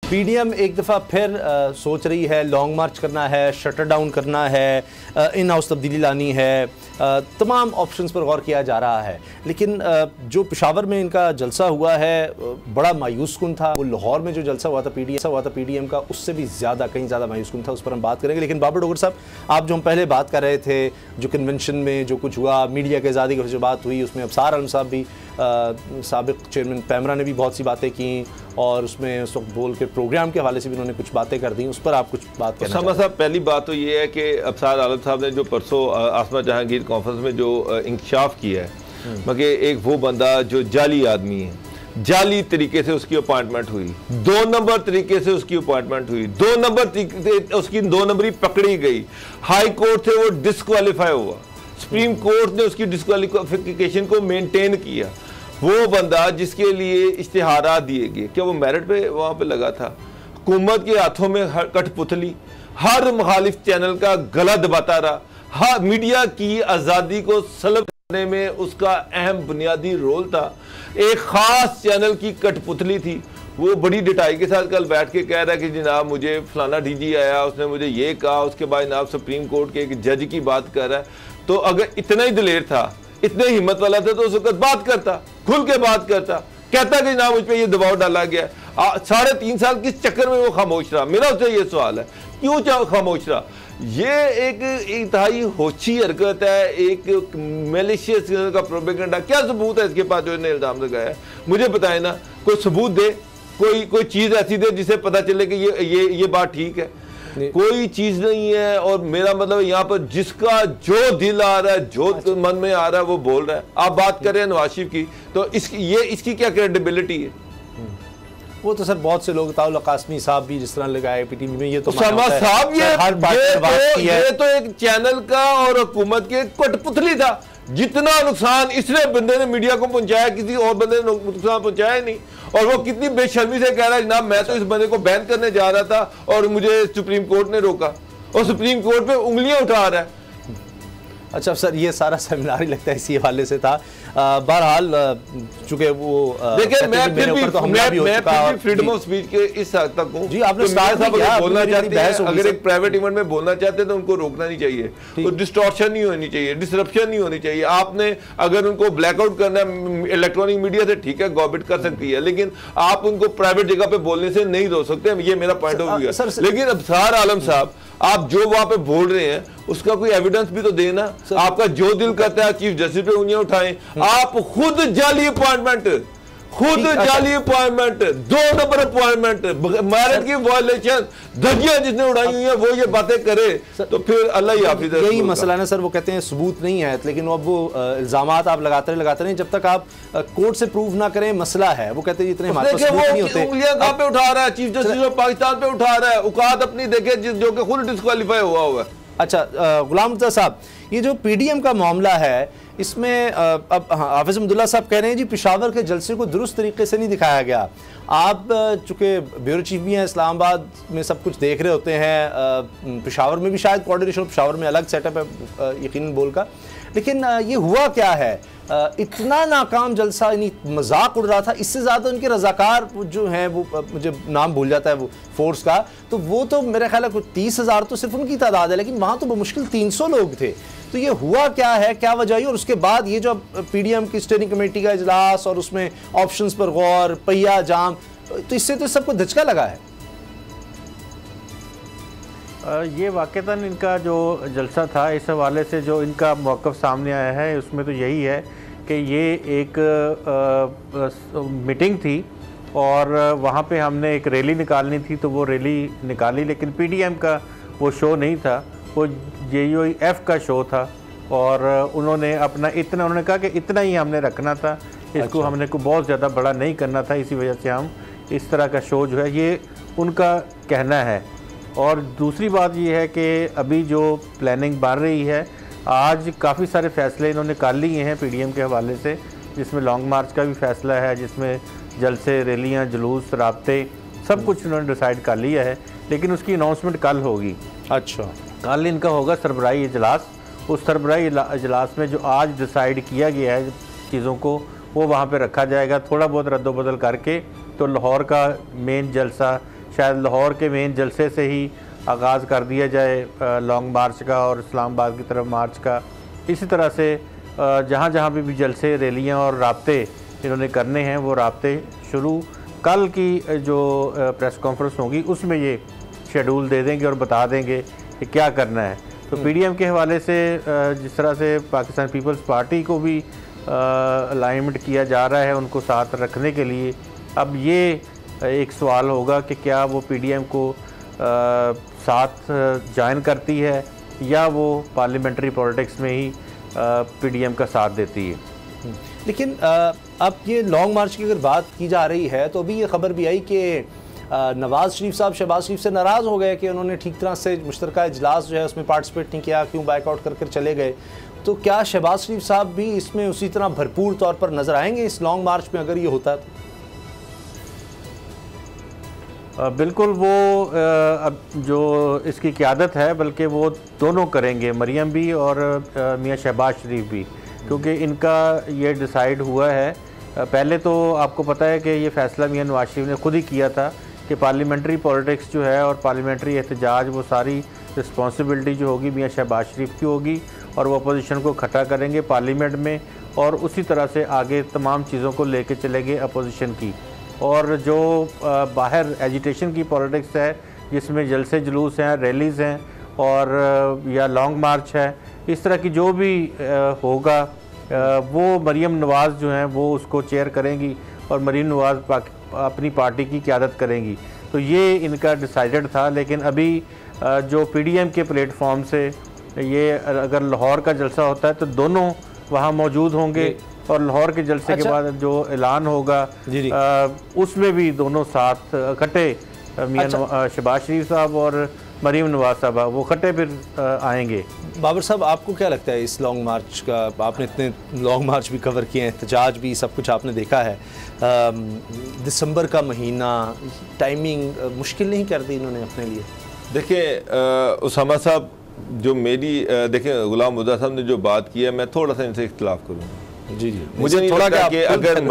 PDM एक दफ़ा फिर सोच रही है लॉन्ग मार्च करना है, शटर डाउन करना है, इन हाउस तब्दीली लानी है, तमाम ऑप्शंस पर गौर किया जा रहा है। लेकिन जो पेशावर में इनका जलसा हुआ है बड़ा मायूस कुन था। वो लाहौर में जो जलसा हुआ था पीडीएम का, उससे भी ज़्यादा कहीं ज़्यादा मायूस कुन था। उस पर हम बात करेंगे। लेकिन बाबर डोगर साहब, आप जो हम पहले बात कर रहे थे, जो कन्वेंशन में जो कुछ हुआ, मीडिया की आज़ादी की जो बात हुई, उसमें अफसार आलम साहब भी, साबिक चेयरमैन पैमरा ने भी बहुत सी बातें की, और उसमें उस वक्त बोल के प्रोग्राम के हवाले से भी उन्होंने कुछ बातें कर दी। उस पर आप कुछ बात करना सामा साहब, पहली बात तो ये है कि अफसार आलम साहब ने जो परसों आसमा जहांगीर कॉन्फ्रेंस में जो इंकशाफ किया है, मगर एक वो बंदा जो जाली आदमी है, जाली तरीके से उसकी अपॉइंटमेंट हुई, 2 नंबर तरीके से उसकी अपॉइंटमेंट हुई, 2 नंबर उसकी 2 नंबरी पकड़ी गई, हाई कोर्ट से वो डिस्क्वालीफाई हुआ, सुप्रीम कोर्ट ने उसकी डिस्क्वालिफिकेशन को मेंटेन किया। वो बंदा जिसके लिए इश्तिहारात दिए गए, क्या वो मेरिट पे वहां पे लगा था? हुकूमत के हाथों में कठपुतली, हर मुखालिफ चैनल का गला दबाता रहा, हर मीडिया की आज़ादी को सलब करने में उसका अहम बुनियादी रोल था। एक ख़ास चैनल की कठपुतली थी। वो बड़ी डिटाई के साथ कल बैठ के कह रहा है कि जनाब मुझे फलाना डीजी आया, उसने मुझे ये कहा, उसके बाद जनाब सुप्रीम कोर्ट के एक जज की बात कर रहा है। तो अगर इतना ही दिलेर था, इतने हिम्मत वाला था, तो उस वक्त बात करता, खुल के बात करता, कहता कि जनाब मुझ पर ये दबाव डाला गया। 3.5 साल किस चक्कर में वो खामोश रहा? मेरा उससे ये सवाल है, क्यों खामोश रहा? ये एक इंतहाई होशी हरकत है, एक मैलिशियस का प्रोपेगेंडा। क्या सबूत है इसके पास जो इन्हें इल्जाम लगाया है? मुझे बताए ना, कोई सबूत दे, कोई चीज ऐसी दे जिसे पता चले कि ये बात ठीक है। कोई चीज नहीं है। और मेरा मतलब यहाँ पर जिसका जो दिल आ रहा है, जो मन में आ रहा है, वो बोल रहा है। आप बात कर रहे हैं नवाज शरीफ की, तो इसकी क्या क्रेडिबिलिटी है? वो तो सर बहुत से लोग, ताउल कासमी साहब भी जिस तरह लगाए पीटीवी में, ये तो साहब ये तो एक चैनल का और हुकूमत के कठपुतली था। जितना नुकसान इसने बंदे ने मीडिया को पहुंचाया, किसी और बंदे ने नुकसान पहुंचाया नहीं। और वो कितनी बेशर्मी से कह रहा है, जनाब मैं तो इस बंदे को बैन करने जा रहा था और मुझे सुप्रीम कोर्ट ने रोका, और सुप्रीम कोर्ट पे उंगलियां उठा रहा है। अच्छा सर, ये सारा सेमिनार ही लगता है इसी हवाले से था। बहरहाल चूंकि वो देखिए, मैं फिर भी फ्रीडम ऑफ स्पीच के इस हद तक हूँ जी। आपने बोलना चाहते हैं, अगर एक प्राइवेट इवेंट में बोलना चाहते हैं तो उनको रोकना नहीं चाहिए, तो डिस्टॉर्शन नहीं होनी चाहिए, डिसरप्शन नहीं होनी चाहिए। आपने अगर उनको ब्लैकआउट करना है इलेक्ट्रॉनिक मीडिया से, ठीक है, गवर्नमेंट कर सकती है, लेकिन आप उनको प्राइवेट जगह पे बोलने से नहीं रोक सकते। ये मेरा पॉइंट ऑफ व्यू है। लेकिन अफसार आलम साहब, आप जो वहां पे बोल रहे हैं उसका कोई एविडेंस भी तो देना। आपका जो दिल करता है चीफ जस्टिस पे उंगलियां उठाएं। आप खुद जाली अपॉइंटमेंट, खुद जाली अपॉइंटमेंट, 2 नंबर अपॉइंटमेंट, मेरिट की वायलेशन, धज्जियां जिसने उड़ाई हुई है, वो ये बातें करे तो फिर अल्लाह ही हाफिज़। यही मसला है ना सर, वो कहते हैं सबूत नहीं है, लेकिन अब वो इल्जामात आप लगाते रहे, जब तक आप कोर्ट से प्रूव ना करें मसला है। वो कहते हैं इतने हमारे पास सबूत नहीं होते। उंगलियां कहां पे उठा रहा है? चीफ जस्टिस ऑफ पाकिस्तान पे उठा रहा है। औकात अपनी देखे, जो कि खुद डिस्क्वालीफाई हुआ है। अच्छा गुलाम मुर्तज़ा साहब, ये जो पीडीएम का मामला है, इसमें अब हाफिज़ अब्दुल्ला साहब कह रहे हैं जी पेशावर के जलसे को दुरुस्त तरीके से नहीं दिखाया गया। आप चूँकि ब्यूरो चीफ भी हैं, इस्लामाबाद में सब कुछ देख रहे होते हैं, पेशावर में भी शायद कोऑर्डिनेशन, पेशावर में अलग सेटअप है यकीनन बोल का, लेकिन ये हुआ क्या है? इतना नाकाम जलसा, यानी मजाक उड़ रहा था। इससे ज़्यादा उनके रजाकार जो हैं, वो मुझे नाम भूल जाता है वो फोर्स का, तो वो तो मेरे ख्याल है 30,000 तो सिर्फ उनकी तादाद है, लेकिन वहाँ तो बमुश्किल 300 लोग थे। तो ये हुआ क्या है, क्या वजह है? और उसके बाद ये जो पीडीएम की स्टीयरिंग कमेटी का इजलास और उसमें ऑप्शंस पर गौर, पहिया जाम, तो इससे तो सबको धचका लगा है। ये वाक़तन इनका जो जलसा था, इस हवाले से जो इनका मौक़िफ़ सामने आया है, उसमें तो यही है कि ये एक मीटिंग थी और वहाँ पे हमने एक रैली निकालनी थी, तो वो रैली निकाली, लेकिन पीडीएम का वो शो नहीं था, वो JUIF का शो था। और उन्होंने कहा कि इतना ही हमने रखना था, इसको हमने को बहुत ज़्यादा बड़ा नहीं करना था, इसी वजह से हम इस तरह का शो जो है, ये उनका कहना है। और दूसरी बात ये है कि अभी जो प्लानिंग बन रही है, आज काफ़ी सारे फ़ैसले इन्होंने कर लिए हैं पीडीएम के हवाले से, जिसमें लॉन्ग मार्च का भी फ़ैसला है, जिसमें जलसे, रैलियाँ, जुलूस, राब्ते, सब कुछ उन्होंने डिसाइड कर लिया है, लेकिन उसकी अनाउंसमेंट कल होगी। अच्छा, कल इनका होगा सरबराही इजलास। उस सरबराही इजलास में जो आज डिसाइड किया गया है चीज़ों को, वो वहाँ पे रखा जाएगा। थोड़ा बहुत रद्दोबदल करके तो लाहौर का मेन जलसा शायद लाहौर के मेन जलसे से ही आगाज़ कर दिया जाए लॉन्ग मार्च का और इस्लामाबाद की तरफ मार्च का। इसी तरह से जहाँ जहाँ भी जलसे, रैलियाँ और राब्ते इन्होंने करने हैं, वो राब्ते शुरू कल की जो प्रेस कॉन्फ्रेंस होगी उसमें ये शेड्यूल दे देंगे और बता देंगे कि क्या करना है। तो पीडीएम के हवाले से जिस तरह से पाकिस्तान पीपल्स पार्टी को भी अलाइनमेंट किया जा रहा है उनको साथ रखने के लिए, अब ये एक सवाल होगा कि क्या वो पीडीएम को साथ ज्वाइन करती है या वो पार्लियामेंट्री पॉलिटिक्स में ही पीडीएम का साथ देती है। लेकिन अब ये लॉन्ग मार्च की अगर बात की जा रही है तो अभी ये खबर भी आई कि नवाज़ शरीफ साहब शहबाज शरीफ से नाराज़ हो गए कि उन्होंने ठीक तरह से मुश्तरका इजलास जो है उसमें पार्टिसिपेट नहीं किया, क्यों बैकआउट कर कर चले गए। तो क्या शहबाज शरीफ साहब भी इसमें उसी तरह भरपूर तौर पर नज़र आएंगे इस लॉन्ग मार्च में अगर ये होता है तो? बिल्कुल, वो अब जो इसकी क़यादत है बल्कि वो दोनों करेंगे, मरियम भी और मियाँ शहबाज शरीफ भी, क्योंकि इनका ये डिसाइड हुआ है। पहले तो आपको पता है कि ये फ़ैसला मियाँ नवाज शरीफ ने खुद ही किया था कि पार्लियामेंट्री पॉलिटिक्स जो है और पार्लियामेंट्री एहतजाज, वो सारी रिस्पॉन्सिबिलिटी जो होगी मियाँ शहबाज शरीफ की होगी और वो अपोजिशन को इकट्ठा करेंगे पार्लियामेंट में और उसी तरह से आगे तमाम चीज़ों को लेके चलेंगे अपोजिशन की। और जो बाहर एजिटेशन की पॉलिटिक्स है जिसमें जलसे जुलूस हैं, रैलीज़ हैं और या लॉन्ग मार्च है, इस तरह की जो भी होगा वो मरियम नवाज़ जो हैं वो उसको चेयर करेंगी और मरियम नवाज़ अपनी पार्टी की क़यादत करेंगी। तो ये इनका डिसाइडेड था। लेकिन अभी जो पीडीएम के प्लेटफॉर्म से ये अगर लाहौर का जलसा होता है तो दोनों वहाँ मौजूद होंगे और लाहौर के जलसे के बाद जो ऐलान होगा उसमें भी दोनों साथ इकट्ठे मियाँ शहबाज शरीफ साहब और मरियम नवाज साहब वो इकट्ठे फिर आएंगे। बाबर साहब, आपको क्या लगता है इस लॉन्ग मार्च का? आपने इतने लॉन्ग मार्च भी कवर किए हैं, एहतजाज भी, सब कुछ आपने देखा है। दिसंबर का महीना, टाइमिंग मुश्किल नहीं कर दी इन्होंने अपने लिए? देखिए उसामा साहब, जो मेरी देखिए गुलाम मुर्तज़ा साहब ने जो बात की है, मैं थोड़ा सा इनसे इख्तिलाफ करूँगा। जी जी, मुझे नहीं लगता कि अगर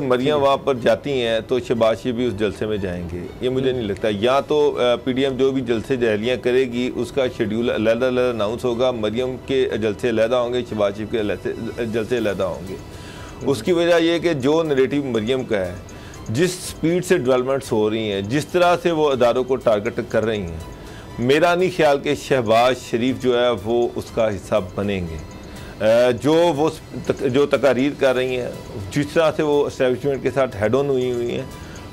मरियम वहाँ पर जाती हैं तो शहबाज शरीफ भी उस जलसे में जाएंगे, ये मुझे नहीं लगता। या तो पीडीएम जो भी जलसे रैलियाँ करेगी उसका शेड्यूल अलग अलग अनाउंस होगा, मरियम के जलसे अलहदा होंगे, शहबाज शरीफ के जलसे अलहदा होंगे। उसकी वजह यह कि जो नरेटिव मरियम का है, जिस स्पीड से डेवलपमेंट्स हो रही हैं, जिस तरह से वो अदारों को टारगेट कर रही हैं, मेरा नहीं ख्याल कि शहबाज शरीफ जो है वो उसका हिस्सा बनेंगे। जो तकारीर कर रही हैं, जिस तरह से वो एस्टेब्लिशमेंट के साथ हेड ऑन हुई हैं,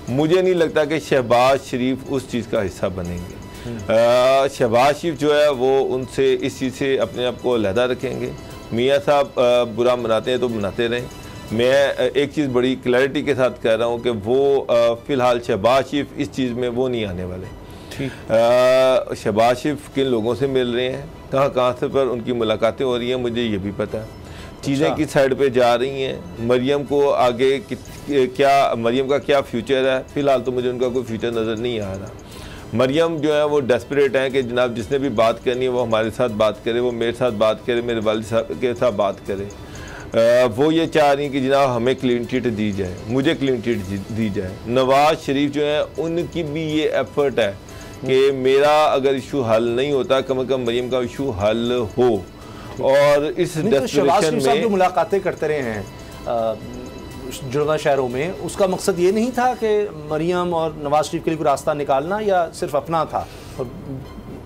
मुझे नहीं लगता कि शहबाज शरीफ उस चीज़ का हिस्सा बनेंगे। शहबाज शरीफ जो है वो उनसे इस चीज़ से अपने आप को अलहदा रखेंगे। मियाँ साहब बुरा मनाते हैं तो मनाते रहें। मैं एक चीज़ बड़ी क्लैरिटी के साथ कह रहा हूँ कि वो फ़िलहाल शहबाज शरीफ इस चीज़ में वो नहीं आने वाले। शहबाज शरीफ किन लोगों से मिल रहे हैं, कहाँ से पर उनकी मुलाकातें हो रही हैं, मुझे ये भी पता है। चीज़ें किस साइड पे जा रही हैं, मरियम को आगे क्या, मरियम का क्या फ्यूचर है, फ़िलहाल तो मुझे उनका कोई फ्यूचर नज़र नहीं आ रहा। मरियम जो है वो डेस्परेट हैं कि जनाब जिसने भी बात करनी है वो हमारे साथ बात करे, वो मेरे साथ बात करे, मेरे वालिद साहब के साथ बात करे। वो ये चाह रही कि जनाब हमें क्लीन चिट दी जाए, मुझे क्लीन चिट दी जाए। नवाज़ शरीफ जो है उनकी भी ये एफर्ट है कि मेरा अगर इशू हल नहीं होता, कम से कम मरियम का इशू हल हो। और इस डेस्परेशन में जो मुलाकातें करते रहे हैं जुड़वा शहरों में, उसका मकसद ये नहीं था कि मरियम और नवाज शरीफ के लिए कोई रास्ता निकालना, या सिर्फ अपना था? और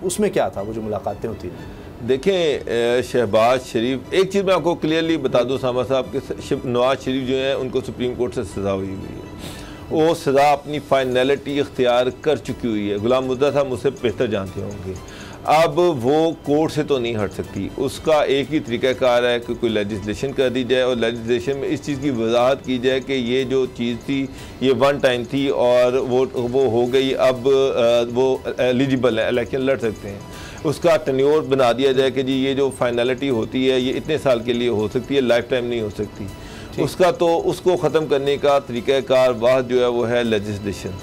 उसमें क्या था वो जो मुलाकातें होती हैं? देखें शहबाज शरीफ, एक चीज़ मैं आपको क्लियरली बता दूँ सामा साहब कि नवाज शरीफ जो है उनको सुप्रीम कोर्ट से सज़ा हुई है, वो सज़ा अपनी फाइनलिटी इख्तियार कर चुकी हुई है। गुलाम मुर्तज़ा साहब मुझसे बेहतर जानते होंगे। अब वो कोर्ट से तो नहीं हट सकती, उसका एक ही तरीक़ाकार है कि कोई लेजिस्लेशन कर दी जाए और लेजिस्लेशन में इस चीज़ की वजाहत की जाए कि ये जो चीज़ थी ये वन टाइम थी और वो हो गई, अब वो एलिजिबल है, इलेक्शन लड़ सकते हैं। उसका टेन्योर बना दिया जाए कि जी ये जो फाइनलिटी होती है ये इतने साल के लिए हो सकती है, लाइफ टाइम नहीं हो सकती। उसका तो उसको ख़त्म करने का तरीक़ाकार वाह जो है वो है लेजिस्लेशन।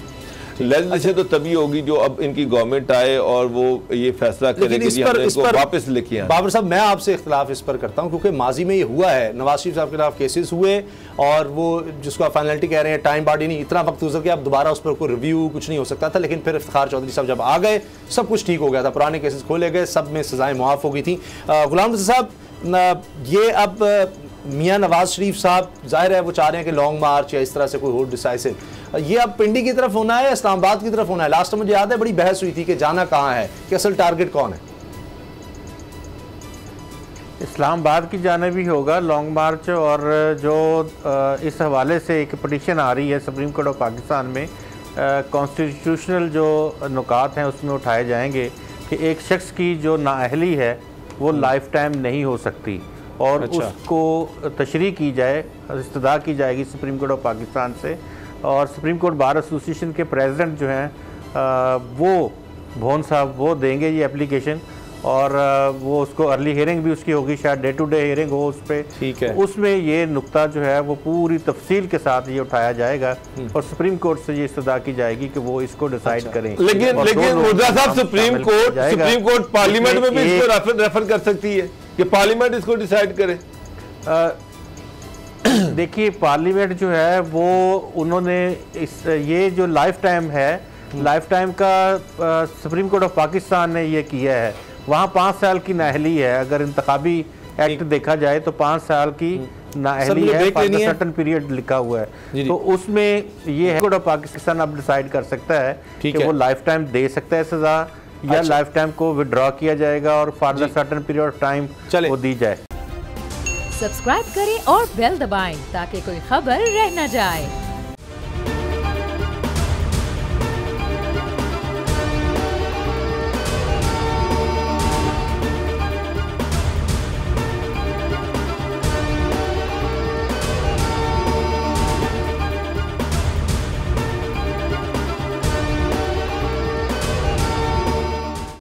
लेजिस्लेशन तो तभी होगी जो अब इनकी गवर्नमेंट आए और वो ये फैसला करे कि हमने इनको वापस लेके आए। बाबर साहब, मैं आपसे इख्तिलाफ इस पर करता हूँ क्योंकि माजी में ये हुआ है, नवाज शरीफ साहब के खिलाफ केसेस हुए और वो जिसको आप फाइनलिटी कह रहे हैं टाइम बॉडी नहीं, इतना वक्त गुजर के आप दोबारा उस पर कोई रिव्यू कुछ नहीं हो सकता था, लेकिन फिर इफ्तिखार चौधरी साहब जब आ गए सब कुछ ठीक हो गया था, पुराने केसेस खोले गए, सब में सजाएं मुआफ हो गई थी। गुलाम रज़ा साहब, ये अब मियाँ नवाज शरीफ साहब जाहिर है वो चाह रहे हैं कि लॉन्ग मार्च या इस तरह से कोई हो डिसाइसिव, ये अब पिंडी की तरफ होना है या इस्लामाबाद की तरफ होना है? लास्ट में मुझे याद है बड़ी बहस हुई थी कि जाना कहाँ है, कि असल टारगेट कौन है? इस्लामाबाद की जाने भी होगा लॉन्ग मार्च, और जो इस हवाले से एक पटिशन आ रही है सुप्रीम कोर्ट ऑफ पाकिस्तान में, कॉन्स्टिट्यूशनल जो नुकात हैं उसमें उठाए जाएंगे कि एक शख्स की जो नाअहली है वो लाइफ टाइम नहीं हो सकती, और उसको तशरीह की जाए, इस्तदा की जाएगी सुप्रीम कोर्ट ऑफ पाकिस्तान से। और सुप्रीम कोर्ट बार एसोसिएशन के प्रेसिडेंट जो हैं वो भोन साहब वो देंगे ये एप्लीकेशन, और वो उसको अर्ली हियरिंग भी उसकी होगी, शायद डे टू डे हियरिंग हो उस पर। ठीक है, उसमें ये नुक्ता जो है वो पूरी तफसील के साथ ये उठाया जाएगा और सुप्रीम कोर्ट से ये इस्तदा की जाएगी कि वो इसको डिसाइड करें। लेकिन मुर्जा साहब, सुप्रीम कोर्ट पार्लियामेंट में भी इसको रेफर कर सकती है कि पार्लियामेंट इसको डिसाइड करे। देखिए, पार्लियामेंट जो है वो उन्होंने ये जो लाइफ टाइम है, लाइफ टाइम का सुप्रीम कोर्ट ऑफ पाकिस्तान ने ये किया है। वहाँ 5 साल की नाअहली है, अगर इंतखाबी एक्ट देखा जाए तो 5 साल की नाअहली है, सर्टन पीरियड लिखा हुआ है, तो उसमें ये कोर्ट ऑफ पाकिस्तान अब डिसाइड कर सकता है कि वो लाइफ टाइम दे सकता है सजा, या लाइफ टाइम को विड्रॉ किया जाएगा और for certain period of time वो दी जाए। सब्सक्राइब करें और बेल दबाएं ताकि कोई खबर रह न जाए।